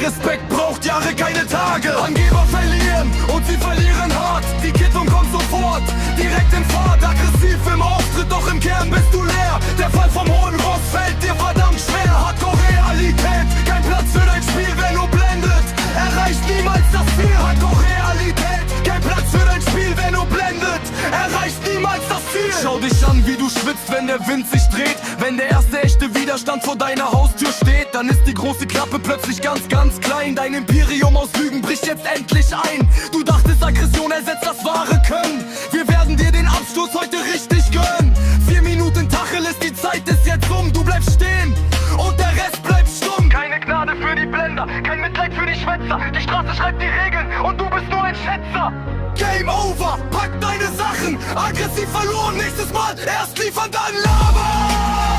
Respekt braucht Jahre, keine Tage. Angeber verlieren und sie verlieren hart. Die Quittung kommt sofort, direkt in Fahrt. Aggressiv im Auftritt, doch im Kern bist du leer. Der Fall vom hohen Ross fällt dir verdammt schwer. Hardcore-Realität, kein Platz für dein Spiel, wenn du blendet. Erreicht niemals das Ziel. Hardcore-Realität, kein Platz für dein Spiel, wenn du blendet. Erreicht niemals das Ziel. Schau dich an, wie du schwitzt, wenn der Wind sich dreht. Wenn der erste echte Widerstand vor deiner Haustür steht, dann ist die große Klappe plötzlich ganz, ganz klein. Dein Imperium aus Lügen bricht jetzt endlich ein. Du dachtest, Aggression ersetzt das wahre Können. Wir werden dir den Absturz heute richtig gönnen. 4 Minuten Tacheles, die Zeit ist jetzt um. Du bleibst stehen und der Rest bleibt stumm. Keine Gnade für die Blender, kein Mitleid für die Schwätzer. Die Straße schreibt die Regeln und du bist nur ein Schätzer. Game over, pack deine Sachen. Aggressiv verloren, nächstes Mal erst liefern, dann labern.